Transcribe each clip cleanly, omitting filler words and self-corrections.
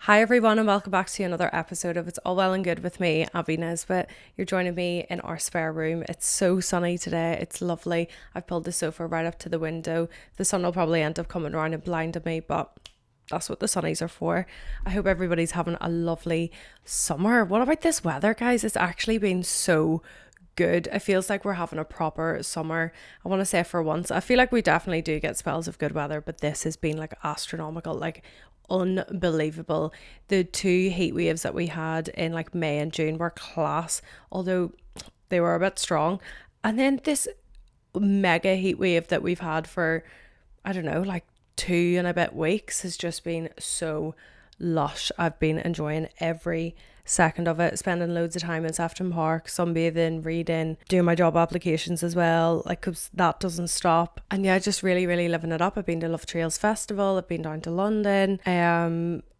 Hi everyone and welcome back to another episode of It's All Well and Good with me, Abbie Nesbitt. You're joining me in our spare room. It's so sunny today. It's lovely. I've pulled the sofa right up to the window. The sun will probably end up coming around and blinding me, but that's what the sunnies are for. I hope everybody's having a lovely summer. What about this weather, guys? It's actually been so good. It feels like we're having a proper summer. I want to say for once. I feel like we definitely do get spells of good weather, but this has been like astronomical, like unbelievable. The two heat waves that we had in like May and June were class, although they were a bit strong. And then this mega heat wave that we've had for, I don't know, like 2 and a bit weeks has just been so lush. I've been enjoying every second of it, spending loads of time in Sefton Park, sunbathing, reading, doing my job applications as well, like, 'cause that doesn't stop. And yeah, just really living it up. I've been to Love Trails Festival, I've been down to London,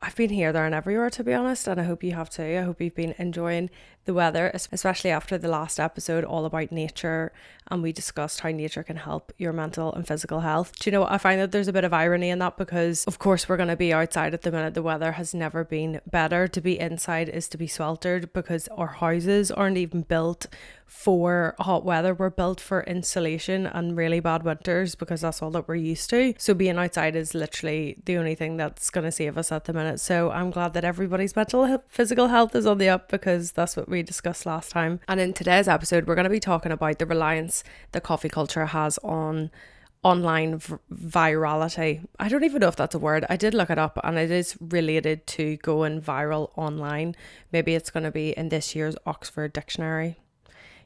I've been here, there and everywhere, to be honest, and I hope you have too. I hope you've been enjoying the weather, especially after the last episode all about nature, and we discussed how nature can help your mental and physical health. Do you know what? I find that there's a bit of irony in that, because of course we're going to be outside at the minute. The weather has never been better. To be inside is to be sweltered, because our houses aren't even built for hot weather. We're built for insulation and really bad winters, because that's all that we're used to. So being outside is literally the only thing that's going to save us at the minute. So I'm glad that everybody's physical health is on the up, because that's what we discussed last time. And in today's episode, we're going to be talking about the reliance that coffee culture has on online virality. I don't even know if that's a word. I did look it up and it is related to going viral online. Maybe it's going to be in this year's Oxford Dictionary.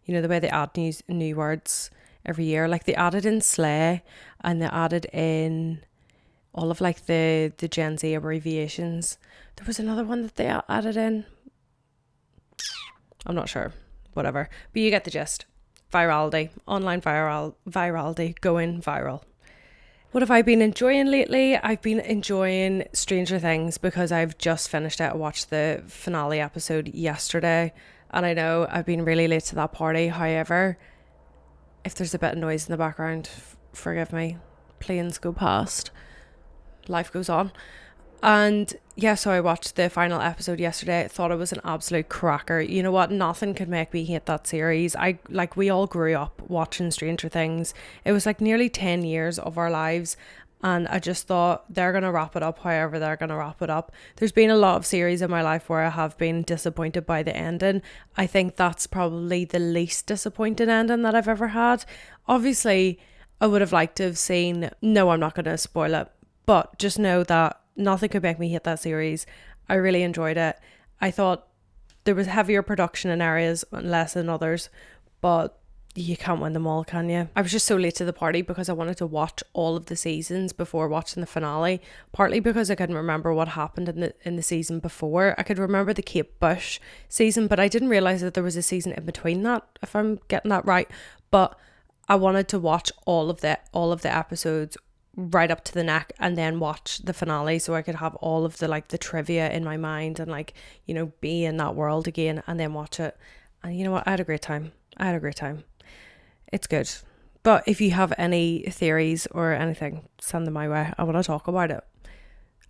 You know, the way they add new words every year, like they added in slay and they added in all of like the Gen Z abbreviations. There was another one that they added in. I'm not sure. Whatever. But you get the gist. Virality. Online virality. Going viral. What have I been enjoying lately? I've been enjoying Stranger Things because I've just finished it. I watched the finale episode yesterday. And I know I've been really late to that party. However, if there's a bit of noise in the background, forgive me. Planes go past. Life goes on. And yeah, so I watched the final episode yesterday. I thought it was an absolute cracker. You know what? Nothing could make me hate that series. We all grew up watching Stranger Things. It was like nearly 10 years of our lives. And I just thought they're going to wrap it up however they're going to wrap it up. There's been a lot of series in my life where I have been disappointed by the ending. I think that's probably the least disappointed ending that I've ever had. Obviously, I would have liked to have seen... No, I'm not going to spoil it. But just know that nothing could make me hate that series. I really enjoyed it. I thought there was heavier production in areas and less in others. But... you can't win them all, can you? I was just so late to the party because I wanted to watch all of the seasons before watching the finale. Partly because I couldn't remember what happened in the season before. I could remember the Kate Bush season, but I didn't realise that there was a season in between that, if I'm getting that right. But I wanted to watch all of the episodes right up to the neck and then watch the finale, so I could have all of the trivia in my mind and be in that world again and then watch it. And you know what? I had a great time. It's good. But if you have any theories or anything, send them my way. I want to talk about it.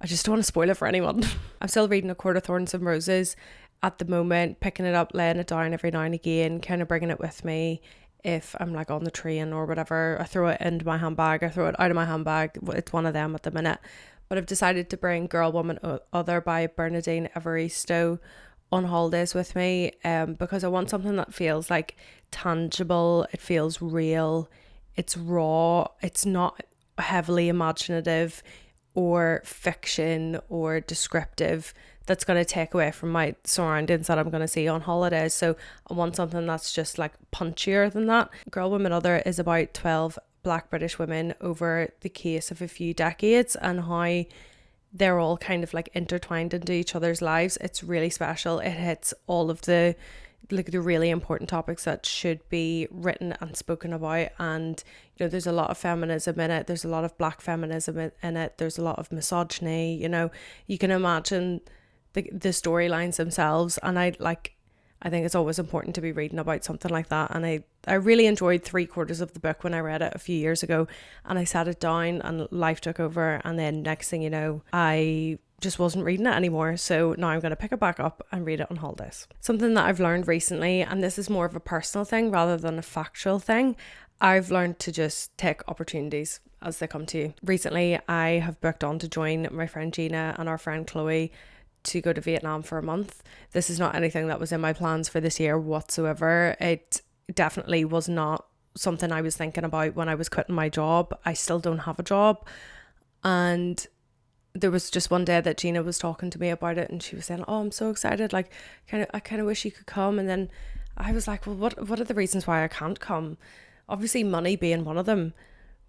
I just don't want to spoil it for anyone. I'm still reading A Court of Thorns and Roses at the moment, picking it up, laying it down every now and again, kind of bringing it with me. If I'm like on the train or whatever, I throw it into my handbag, I throw it out of my handbag. It's one of them at the minute. But I've decided to bring Girl, Woman, Other by Bernardine Evaristo on holidays with me, because I want something that feels like tangible, it feels real, it's raw, it's not heavily imaginative or fiction or descriptive that's going to take away from my surroundings that I'm going to see on holidays. So I want something that's just like punchier than that. Girl, Woman, Other is about 12 Black British women over the case of a few decades and how they're all kind of like intertwined into each other's lives. It's really special. It hits all of the really important topics that should be written and spoken about. And there's a lot of feminism in it. There's a lot of Black feminism in it. There's a lot of misogyny. You can imagine the storylines themselves. And I think it's always important to be reading about something like that. And I really enjoyed 3/4 of the book when I read it a few years ago, and I sat it down and life took over. And then next thing you know, I just wasn't reading it anymore. So now I'm going to pick it back up and read it on holidays. Something that I've learned recently, and this is more of a personal thing rather than a factual thing, I've learned to just take opportunities as they come to you. Recently, I have booked on to join my friend Gina and our friend Chloe to go to Vietnam for a month. This is not anything that was in my plans for this year whatsoever. It definitely was not something I was thinking about when I was quitting my job. I still don't have a job. And there was just one day that Gina was talking to me about it, and she was saying, oh, I'm so excited. Like, I kind of wish you could come. And then I was like, well, what are the reasons why I can't come? Obviously money being one of them.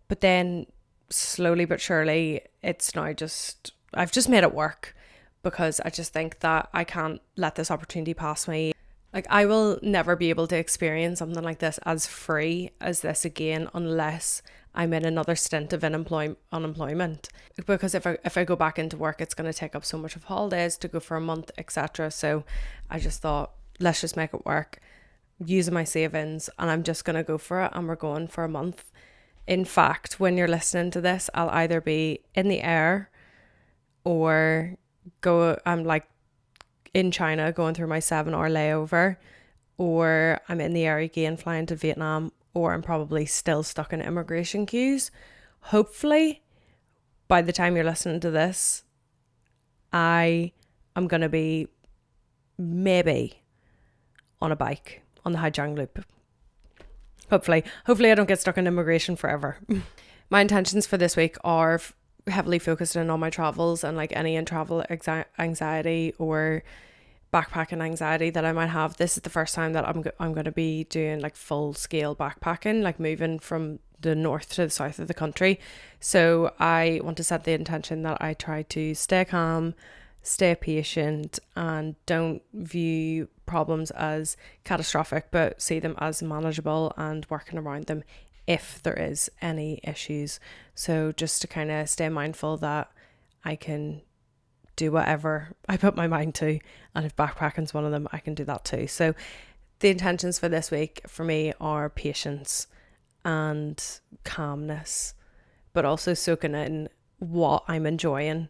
But then slowly but surely, it's now just, I've just made it work, because I just think that I can't let this opportunity pass me. Like, I will never be able to experience something like this as free as this again unless I'm in another stint of unemployment. Because if I go back into work, it's going to take up so much of holidays to go for a month, etc. So I just thought, let's just make it work, using my savings, and I'm just going to go for it, and we're going for a month. In fact, when you're listening to this, I'll either be in the air or I'm like in China going through my 7-hour layover, or I'm in the air again flying to Vietnam, or I'm probably still stuck in immigration queues. Hopefully, by the time you're listening to this, I am going to be maybe on a bike on the Hai Giang Loop. Hopefully I don't get stuck in immigration forever. My intentions for this week are heavily focused in on my travels and like any in-travel anxiety or backpacking anxiety that I might have. This is the first time that I'm going to be doing like full scale backpacking, like moving from the north to the south of the country. So I want to set the intention that I try to stay calm, stay patient, and don't view problems as catastrophic, but see them as manageable and working around them if there is any issues. So just to kind of stay mindful that I can do whatever I put my mind to, and if backpacking's one of them, I can do that too. So the intentions for this week for me are patience and calmness, but also soaking in what I'm enjoying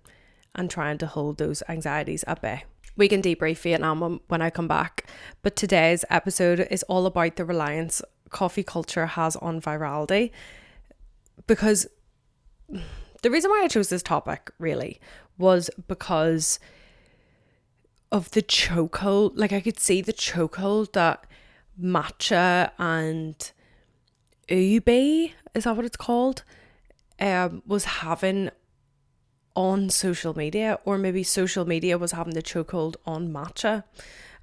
and trying to hold those anxieties at bay. We can debrief Vietnam when I come back, but today's episode is all about the reliance coffee culture has on virality, because the reason why I chose this topic really was because of the chokehold. Like, I could see the chokehold that matcha and Abbie, is that what it's called, was having on social media, or maybe social media was having the chokehold on matcha.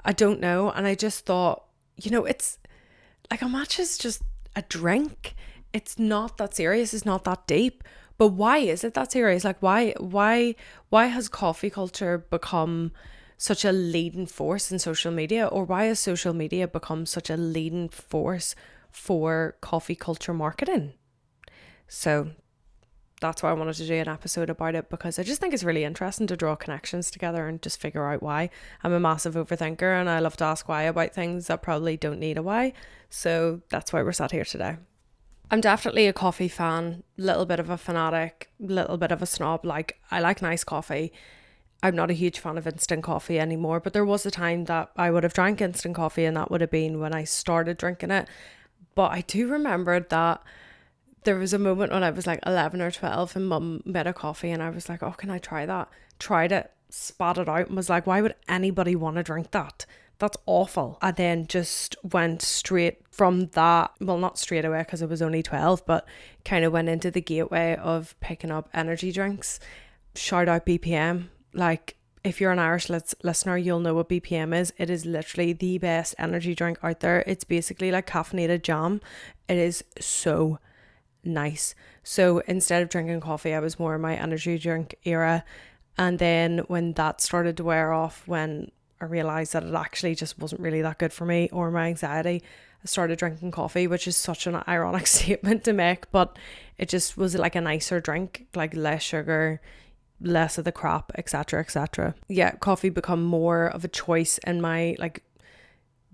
I don't know. And I just thought, it's like, a matcha is just a drink. It's not that serious. It's not that deep. But why is it that serious? Like, why has coffee culture become such a leading force in social media? Or why has social media become such a leading force for coffee culture marketing? So that's why I wanted to do an episode about it, because I just think it's really interesting to draw connections together and just figure out why. I'm a massive overthinker, and I love to ask why about things that probably don't need a why. So that's why we're sat here today. I'm definitely a coffee fan, little bit of a fanatic, little bit of a snob. Like, I like nice coffee. I'm not a huge fan of instant coffee anymore, but there was a time that I would have drank instant coffee, and that would have been when I started drinking it. But I do remember that there was a moment when I was like 11 or 12 and mum made a coffee, and I was like, oh, can I try that? Tried it, spat it out, and was like, why would anybody want to drink that? That's awful. And then just went straight from that, well, not straight away because I was only 12, but kind of went into the gateway of picking up energy drinks. Shout out BPM. Like, if you're an Irish listener, you'll know what BPM is. It is literally the best energy drink out there. It's basically like caffeinated jam. It is so nice. So instead of drinking coffee, I was more in my energy drink era. And then when that started to wear off, when I realized that it actually just wasn't really that good for me or my anxiety, I started drinking coffee, which is such an ironic statement to make, but it just was like a nicer drink, like less sugar, less of the crap, etc., etc. Yeah, coffee become more of a choice in my like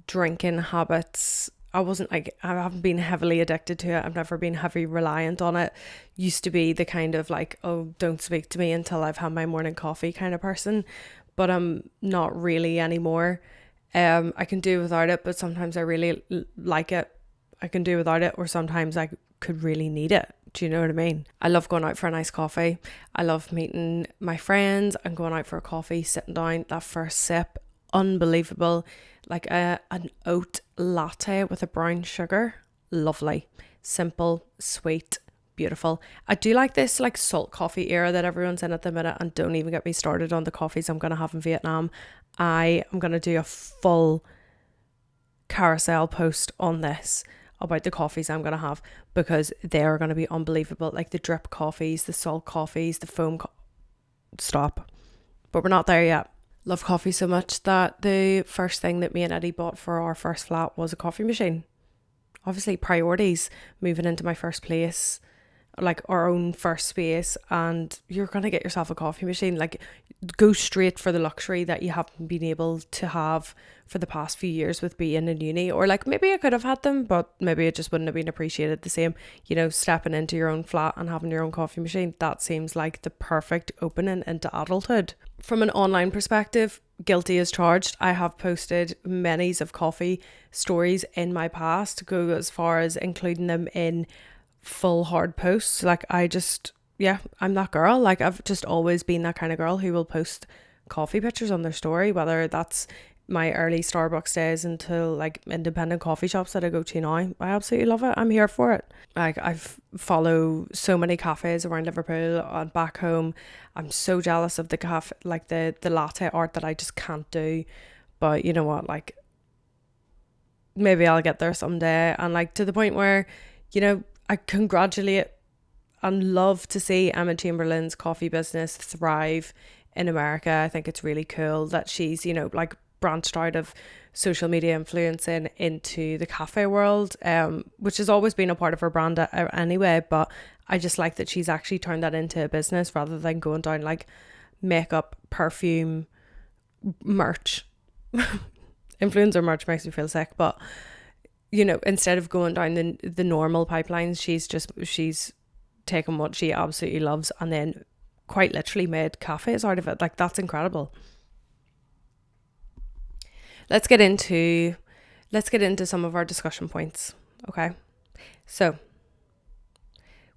drinking habits, I haven't been heavily addicted to it. I've never been heavy reliant on it. Used to be the kind of like, oh, don't speak to me until I've had my morning coffee kind of person, but I'm not really anymore. I can do without it, but sometimes I really like it. I can do without it, or sometimes I could really need it. Do you know what I mean? I love going out for a nice coffee. I love meeting my friends and going out for a coffee, sitting down, that first sip, unbelievable. Like an oat latte with a brown sugar, lovely. Simple, sweet, beautiful. I do like this like salt coffee era that everyone's in at the minute, and don't even get me started on the coffees I'm going to have in Vietnam. I am going to do a full carousel post on this about the coffees I'm going to have, because they're going to be unbelievable. Like the drip coffees, the salt coffees, the foam stop. But we're not there yet. Love coffee so much that the first thing that me and Eddie bought for our first flat was a coffee machine. Obviously priorities, moving into my first place, like our own first space, and you're going to get yourself a coffee machine. Like, go straight for the luxury that you haven't been able to have for the past few years with being in uni. Or like, maybe I could have had them, but maybe it just wouldn't have been appreciated the same. You know, stepping into your own flat and having your own coffee machine, that seems like the perfect opening into adulthood. From an online perspective, guilty as charged. I have posted many of coffee stories in my past, go as far as including them in full hard posts. Like, I'm that girl. Like, I've just always been that kind of girl who will post coffee pictures on their story, whether that's my early Starbucks days until like independent coffee shops that I go to now. I absolutely love it. I'm here for it. Like, I follow so many cafes around Liverpool and back home. I'm so jealous of the cafe, like the latte art that I just can't do. But you know what, like, maybe I'll get there someday, and like to the point where, you know, I congratulate and love to see Emma Chamberlain's coffee business thrive in America. I think it's really cool that she's, you know, like branched out of social media influencing into the cafe world, which has always been a part of her brand anyway. But I just like that she's actually turned that into a business rather than going down like makeup, perfume, merch. Influencer merch makes me feel sick, but you know, instead of going down the normal pipelines, she's taken what she absolutely loves and then quite literally made cafes out of it. Like, that's incredible. Let's get into some of our discussion points. Okay. So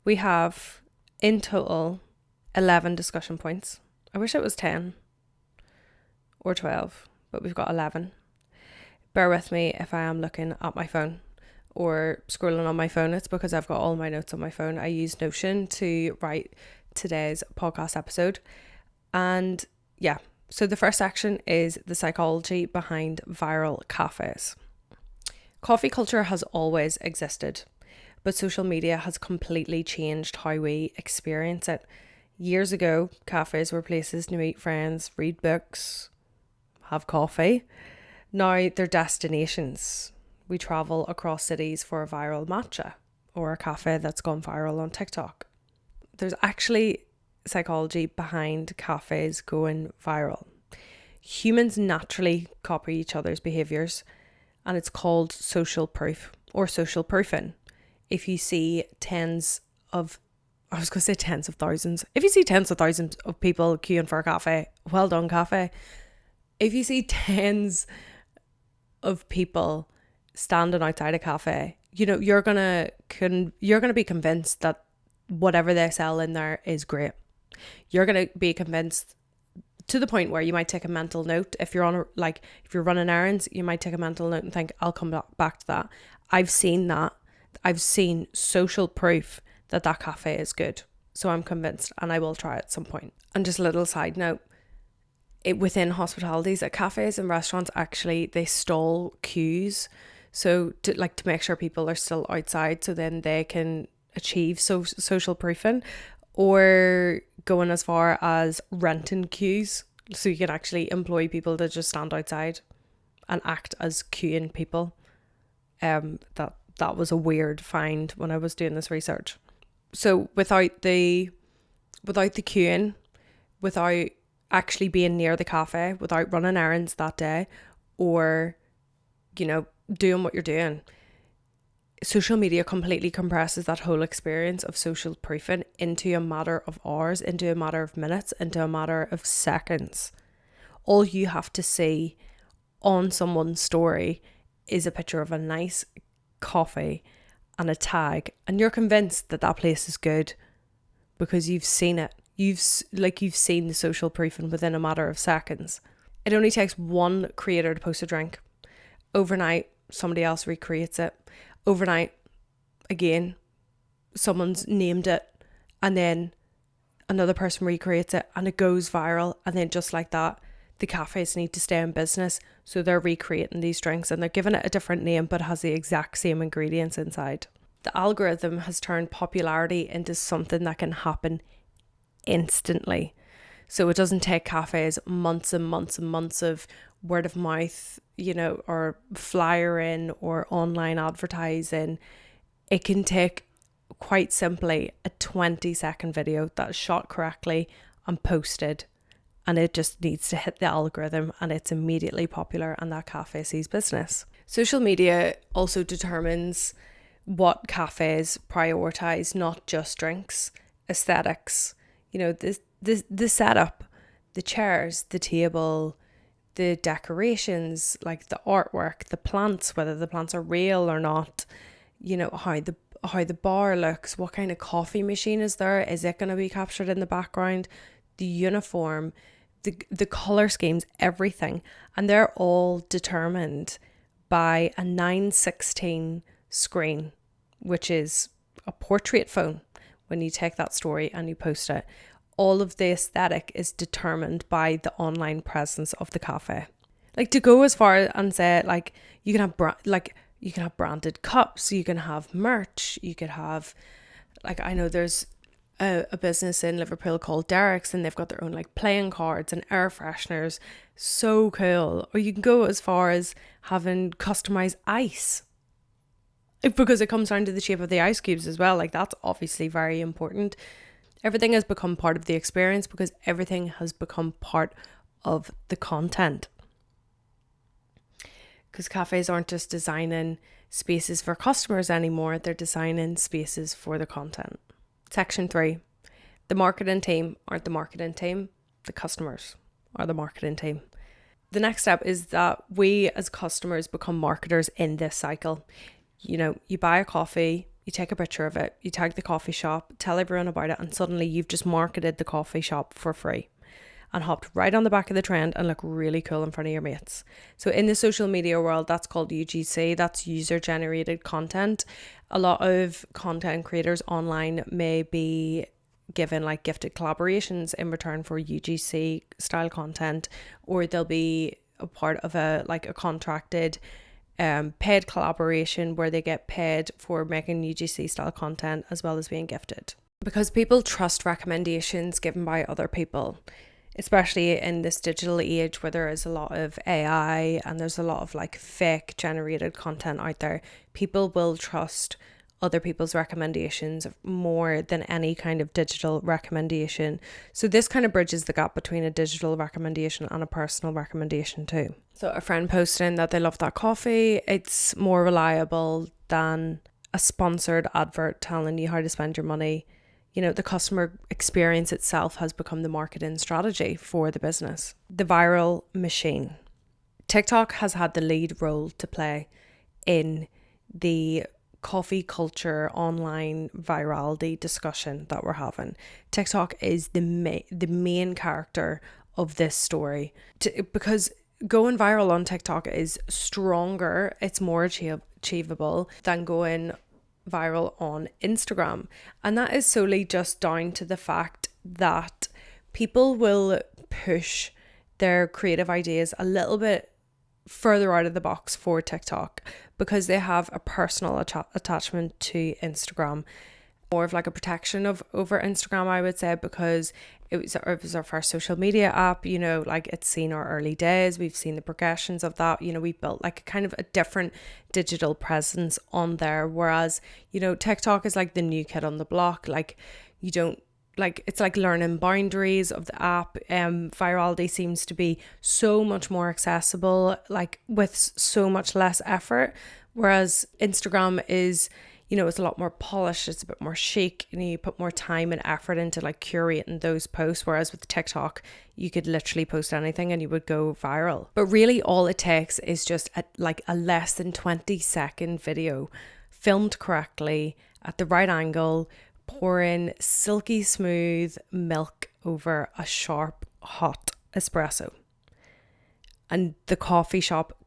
we have in total 11 discussion points. I wish it was 10 or 12, but we've got 11. Bear with me if I am looking at my phone or scrolling on my phone. It's because I've got all my notes on my phone. I use Notion to write today's podcast episode. And yeah, so the first section is the psychology behind viral cafes. Coffee culture has always existed, but social media has completely changed how we experience it. Years ago, cafes were places to meet friends, read books, have coffee. Now they're destinations. We travel across cities for a viral matcha or a cafe that's gone viral on TikTok. There's actually psychology behind cafes going viral. Humans naturally copy each other's behaviours, and it's called social proof or social proofing. If you see tens of thousands. If you see tens of thousands of people queuing for a cafe, well done, cafe. If you see tens of people standing outside a cafe, you know, you're gonna be convinced that whatever they sell in there is great. You're gonna be convinced to the point where you might take a mental note. If you're running errands, you might take a mental note and think, I'll come back to that. I've seen that. I've seen social proof that cafe is good. So I'm convinced, and I will try it at some point. And just a little side note, within hospitalities at cafes and restaurants, actually they stall queues, so to make sure people are still outside, so then they can achieve social proofing, or going as far as renting queues, so you can actually employ people to just stand outside and act as queuing people. That was a weird find when I was doing this research. So without the queuing, without actually being near the cafe, without running errands that day, or doing what you're doing. Social media completely compresses that whole experience of social proofing into a matter of hours, into a matter of minutes, into a matter of seconds. All you have to see on someone's story is a picture of a nice coffee and a tag, and you're convinced that that place is good because you've seen it. You've seen the social proofing within a matter of seconds. It only takes one creator to post a drink. Overnight, somebody else recreates it. Overnight, again, someone's named it, and then another person recreates it, and it goes viral. And then just like that, the cafes need to stay in business, so they're recreating these drinks and they're giving it a different name, but it has the exact same ingredients inside. The algorithm has turned popularity into something that can happen instantly. So it doesn't take cafes months and months and months of word of mouth, or flyering or online advertising. It can take, quite simply, a 20-second video that's shot correctly and posted, and it just needs to hit the algorithm and it's immediately popular, and that cafe sees business. Social media also determines what cafes prioritize, not just drinks, aesthetics, the setup, the chairs, the table, the decorations, like the artwork, the plants, whether the plants are real or not, how the bar looks, what kind of coffee machine is there, is it going to be captured in the background, the uniform, the color schemes, everything. And they're all determined by a 9:16 screen, which is a portrait phone. When you take that story and you post it, all of the aesthetic is determined by the online presence of the cafe. Like, to go as far and say, like, you can have branded cups, you can have merch, you could have, like, I know there's a business in Liverpool called Derek's, and they've got their own like playing cards and air fresheners. So cool. Or you can go as far as having customized ice, because it comes down to the shape of the ice cubes as well. Like, that's obviously very important. Everything has become part of the experience because everything has become part of the content. Because cafes aren't just designing spaces for customers anymore, they're designing spaces for the content. Section 3. The marketing team aren't the marketing team, the customers are the marketing team. The next step is that we as customers become marketers in this cycle. You buy a coffee, you take a picture of it, you tag the coffee shop, tell everyone about it, and suddenly you've just marketed the coffee shop for free and hopped right on the back of the trend and look really cool in front of your mates. So in the social media world, that's called UGC, that's user generated content. A lot of content creators online may be given like gifted collaborations in return for UGC style content, or they'll be a part of a contracted paid collaboration where they get paid for making UGC style content as well as being gifted. Because people trust recommendations given by other people, especially in this digital age where there is a lot of AI and there's a lot of like fake generated content out there. People will trust other people's recommendations more than any kind of digital recommendation. So this kind of bridges the gap between a digital recommendation and a personal recommendation too. So a friend posting that they love that coffee, it's more reliable than a sponsored advert telling you how to spend your money. The customer experience itself has become the marketing strategy for the business. The viral machine. TikTok has had the lead role to play in the coffee culture online virality discussion that we're having. TikTok is the main character of this story, because going viral on TikTok is stronger, it's more achievable than going viral on Instagram. And that is solely just down to the fact that people will push their creative ideas a little bit further out of the box for TikTok because they have a personal attachment to Instagram. More of like a protection over Instagram, I would say, because it was our first social media app. It's seen our early days, we've seen the progressions of that. We built like a kind of a different digital presence on there, whereas TikTok is like the new kid on the block. Like, you don't like, it's like learning boundaries of the app. Virality seems to be so much more accessible, like with so much less effort. Whereas Instagram is, it's a lot more polished. It's a bit more chic. You put more time and effort into like curating those posts. Whereas with TikTok, you could literally post anything and you would go viral. But really all it takes is just a less than 20-second video filmed correctly at the right angle, pouring silky smooth milk over a sharp, hot espresso. And the coffee shop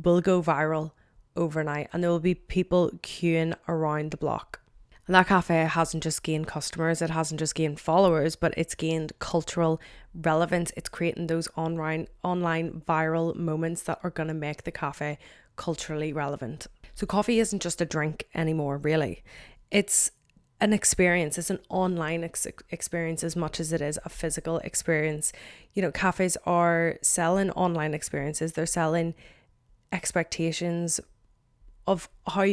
will go viral overnight, and there will be people queuing around the block. And that cafe hasn't just gained customers, it hasn't just gained followers, but it's gained cultural relevance. It's creating those online viral moments that are going to make the cafe culturally relevant. So coffee isn't just a drink anymore, really. It's an experience. It's an online experience as much as it is a physical experience. Cafes are selling online experiences. They're selling expectations of how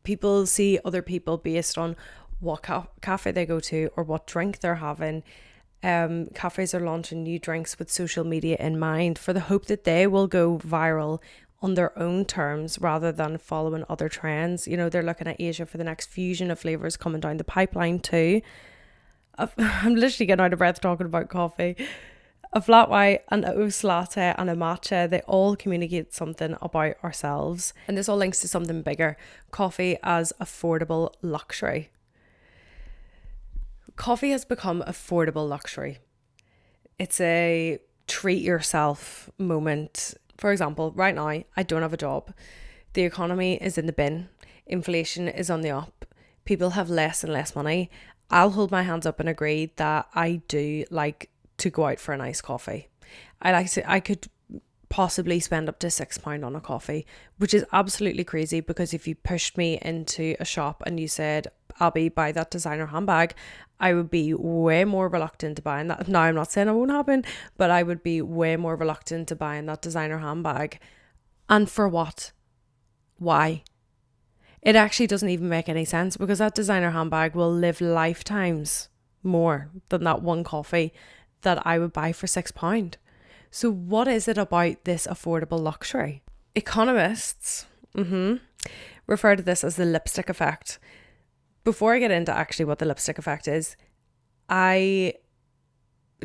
people see other people based on what cafe they go to or what drink they're having. Cafes are launching new drinks with social media in mind, for the hope that they will go viral on their own terms rather than following other trends. They're looking at Asia for the next fusion of flavors coming down the pipeline too. I'm literally getting out of breath talking about coffee. A flat white, an oat latte and a matcha, they all communicate something about ourselves. And this all links to something bigger: coffee as affordable luxury. Coffee has become affordable luxury. It's a treat yourself moment. For example, right now, I don't have a job. The economy is in the bin. Inflation is on the up. People have less and less money. I'll hold my hands up and agree that I do like to go out for a nice coffee. I could possibly spend up to £6 on a coffee, which is absolutely crazy, because if you pushed me into a shop and you said, Abbie, buy that designer handbag, I would be way more reluctant to buying that. Now, I'm not saying it won't happen, but I would be way more reluctant to buying that designer handbag. And for what? Why? It actually doesn't even make any sense, because that designer handbag will live lifetimes more than that one coffee that I would buy for £6. So what is it about this affordable luxury? Economists refer to this as the lipstick effect. Before I get into actually what the lipstick effect is, I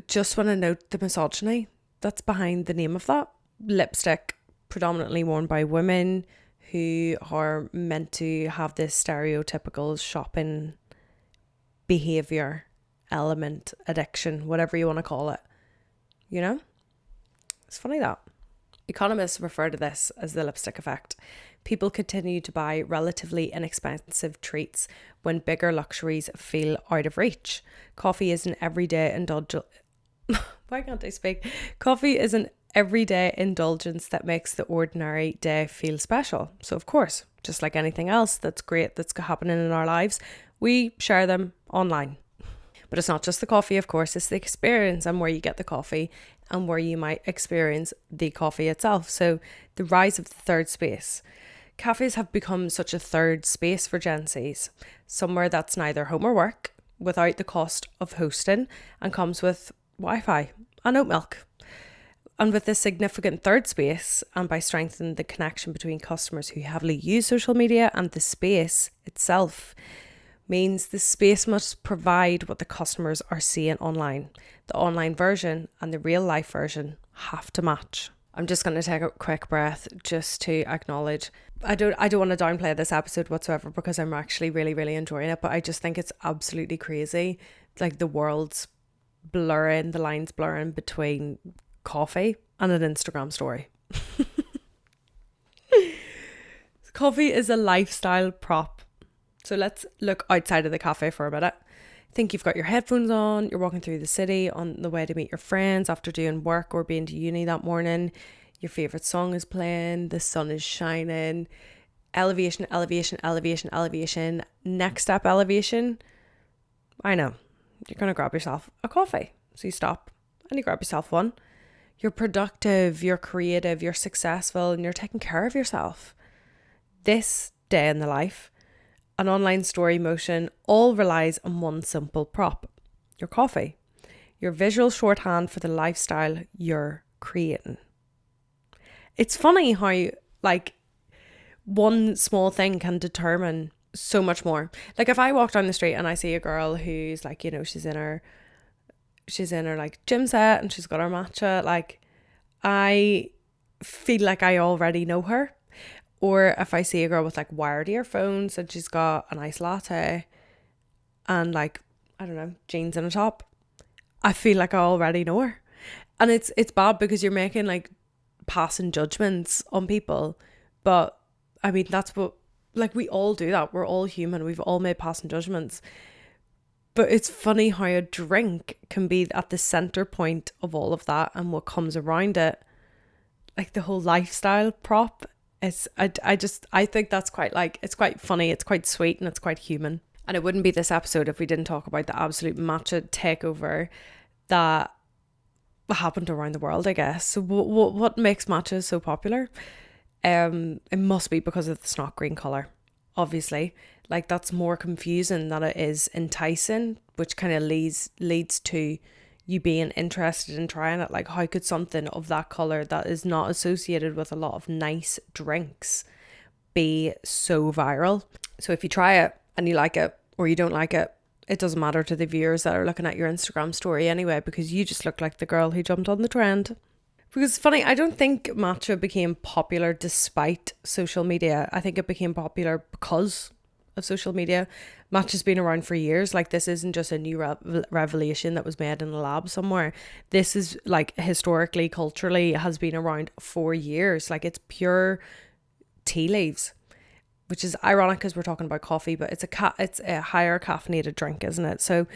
just want to note the misogyny that's behind the name of that. Lipstick, predominantly worn by women who are meant to have this stereotypical shopping behaviour, element, addiction, whatever you want to call it. It's funny that. Economists refer to this as the lipstick effect. People continue to buy relatively inexpensive treats when bigger luxuries feel out of reach. Coffee is an everyday indulgence. Why can't I speak? Coffee is an everyday indulgence that makes the ordinary day feel special. So of course, just like anything else that's great that's happening in our lives, we share them online. But it's not just the coffee, of course, it's the experience and where you get the coffee and where you might experience the coffee itself. So the rise of the third space. Cafes have become such a third space for Gen Zs, somewhere that's neither home or work, without the cost of hosting, and comes with Wi-Fi and oat milk. And with this significant third space, and by strengthening the connection between customers who heavily use social media and the space itself, means the space must provide what the customers are seeing online. The online version and the real life version have to match. I'm just going to take a quick breath just to acknowledge, I don't want to downplay this episode whatsoever, because I'm actually really, really enjoying it, but I just think it's absolutely crazy. Like the world's blurring, the lines blurring between coffee and an Instagram story. Coffee is a lifestyle prop. So let's look outside of the cafe for a minute. Think you've got your headphones on, you're walking through the city on the way to meet your friends after doing work or being to uni that morning. Your favourite song is playing, the sun is shining. Elevation, elevation, elevation, elevation. Next step, elevation. I know. You're going to grab yourself a coffee. So you stop and you grab yourself one. You're productive, you're creative, you're successful, and you're taking care of yourself. This day in the life, an online story motion, all relies on one simple prop: your coffee, your visual shorthand for the lifestyle you're creating. It's funny how like one small thing can determine so much more. Like if I walk down the street and I see a girl who's like, you know, she's in her like gym set and she's got her matcha, like I feel like I already know her. Or if I see a girl with like wired earphones and she's got a nice latte and like, I don't know, jeans and a top, I feel like I already know her. And it's bad because you're making like passing judgments on people. But I mean, that's what, like, we all do that. We're all human. We've all made passing judgments. But it's funny how a drink can be at the center point of all of that and what comes around it. Like the whole lifestyle prop. I think that's quite like, it's quite funny, it's quite sweet, and it's quite human. And it wouldn't be this episode if we didn't talk about the absolute matcha takeover that happened around the world, I guess. So what makes matcha so popular? It must be because of the snot green colour, obviously. Like that's more confusing than it is enticing, which kind of leads to you being interested in trying it. Like, how could something of that colour that is not associated with a lot of nice drinks be so viral? So if you try it and you like it or you don't like it, it doesn't matter to the viewers that are looking at your Instagram story anyway, because you just look like the girl who jumped on the trend. Because it's funny, I don't think matcha became popular despite social media. I think it became popular because of social media. Matcha's been around for years. Like, this isn't just a new revelation that was made in a lab somewhere. This is like historically, culturally, has been around for years. Like, it's pure tea leaves, which is ironic because we're talking about coffee, but it's a higher caffeinated drink, isn't it? So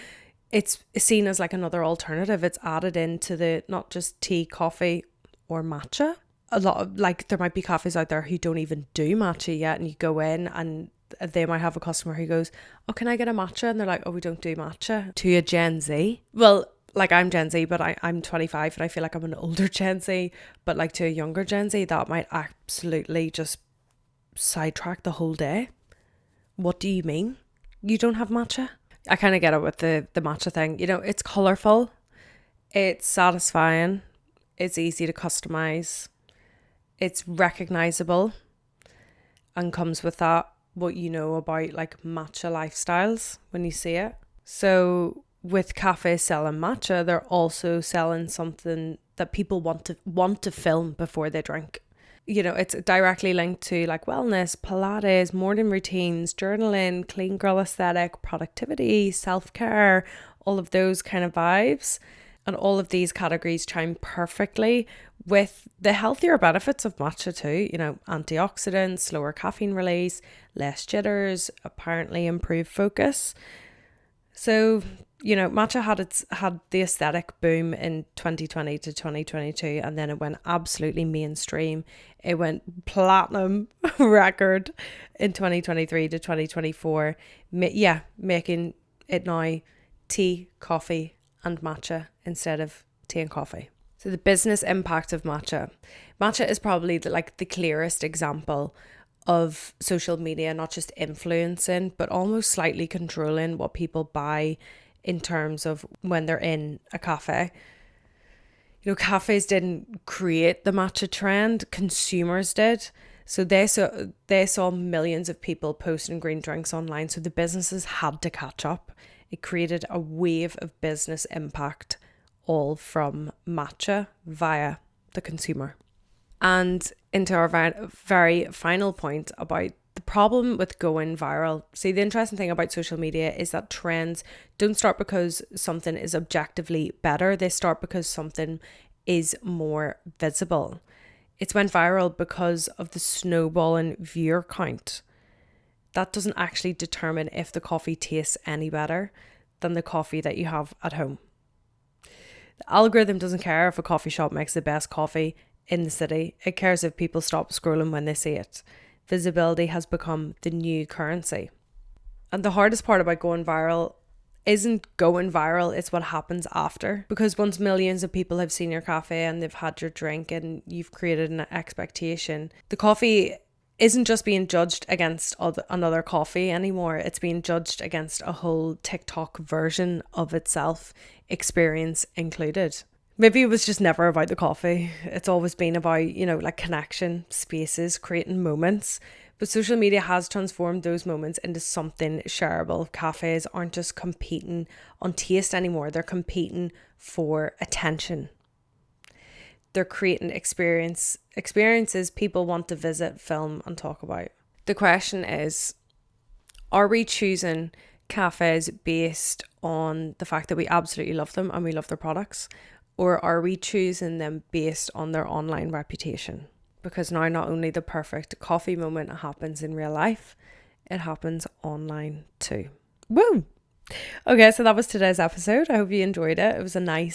it's seen as like another alternative. It's added into the, not just tea, coffee or matcha. A lot of, like, there might be cafes out there who don't even do matcha yet, and you go in and they might have a customer who goes, oh, can I get a matcha? And they're like, oh, we don't do matcha. To a Gen Z. Well, like, I'm Gen Z, but I'm 25 and I feel like I'm an older Gen Z. But like, to a younger Gen Z, that might absolutely just sidetrack the whole day. What do you mean? You don't have matcha? I kind of get it with the matcha thing. You know, it's colourful. It's satisfying. It's easy to customize. It's recognisable. And comes with that what you know about like matcha lifestyles when you see it. So with cafes selling matcha, they're also selling something that people want to film before they drink. You know, it's directly linked to like wellness, Pilates, morning routines, journaling, clean girl aesthetic, productivity, self-care, all of those kind of vibes. And all of these categories chime perfectly with the healthier benefits of matcha too. You know, antioxidants, slower caffeine release, less jitters, apparently improved focus. So, you know, matcha had the aesthetic boom in 2020 to 2022, and then it went absolutely mainstream. It went platinum record in 2023 to 2024. Making it now tea, coffee, and matcha instead of tea and coffee. So the business impact of matcha. Matcha is probably the clearest example of social media not just influencing, but almost slightly controlling what people buy in terms of when they're in a cafe. You know, cafes didn't create the matcha trend, consumers did. So they saw millions of people posting green drinks online, so the businesses had to catch up. It created a wave of business impact, all from matcha via the consumer. And into our very final point about the problem with going viral. See, the interesting thing about social media is that trends don't start because something is objectively better. They start because something is more visible. It's went viral because of the snowballing viewer count. That doesn't actually determine if the coffee tastes any better than the coffee that you have at home. The algorithm doesn't care if a coffee shop makes the best coffee in the city. It cares if people stop scrolling when they see it. Visibility has become the new currency. And the hardest part about going viral isn't going viral, it's what happens after. Because once millions of people have seen your cafe and they've had your drink and you've created an expectation, the coffee isn't just being judged against another coffee anymore. It's being judged against a whole TikTok version of itself, experience included. Maybe it was just never about the coffee. It's always been about, like connection, spaces, creating moments. But social media has transformed those moments into something shareable. Cafes aren't just competing on taste anymore. They're competing for attention. They're creating experiences people want to visit, film, and talk about. The question is, are we choosing cafes based on the fact that we absolutely love them and we love their products? Or are we choosing them based on their online reputation? Because now not only the perfect coffee moment happens in real life, it happens online too. Woo! Okay, so that was today's episode. I hope you enjoyed it. It was a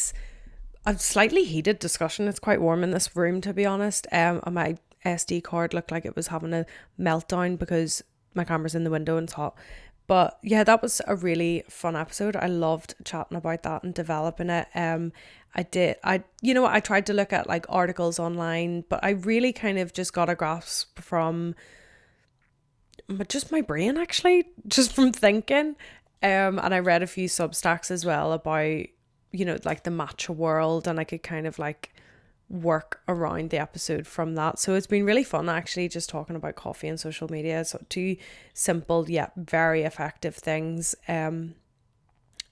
slightly heated discussion. It's quite warm in this room, to be honest. And my SD card looked like it was having a meltdown because my camera's in the window and it's hot. But yeah, that was a really fun episode. I loved chatting about that and developing it. I tried to look at like articles online, but I really kind of just got a grasp from just my brain, actually, just from thinking. And I read a few Substacks as well about, like the matcha world, and I could kind of like work around the episode from that. So it's been really fun actually, just talking about coffee and social media. So two simple yet very effective things. And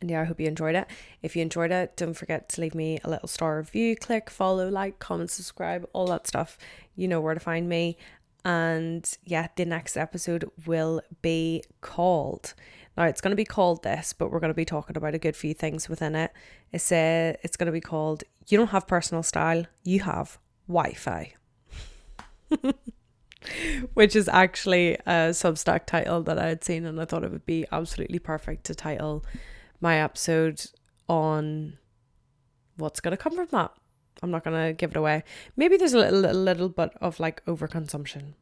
yeah, I hope you enjoyed it. If you enjoyed it, don't forget to leave me a little star review, click follow, like, comment, subscribe, all that stuff. You know where to find me. And yeah, the next episode will be called, now it's going to be called this, but we're going to be talking about a good few things within it. It's going to be called, you don't have personal style, you have Wi-Fi. Which is actually a Substack title that I had seen, and I thought it would be absolutely perfect to title my episode on what's going to come from that. I'm not going to give it away. Maybe there's a little bit of like overconsumption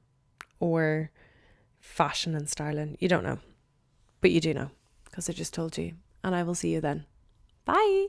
or fashion and styling. You don't know, but you do know because I just told you, and I will see you then. Bye.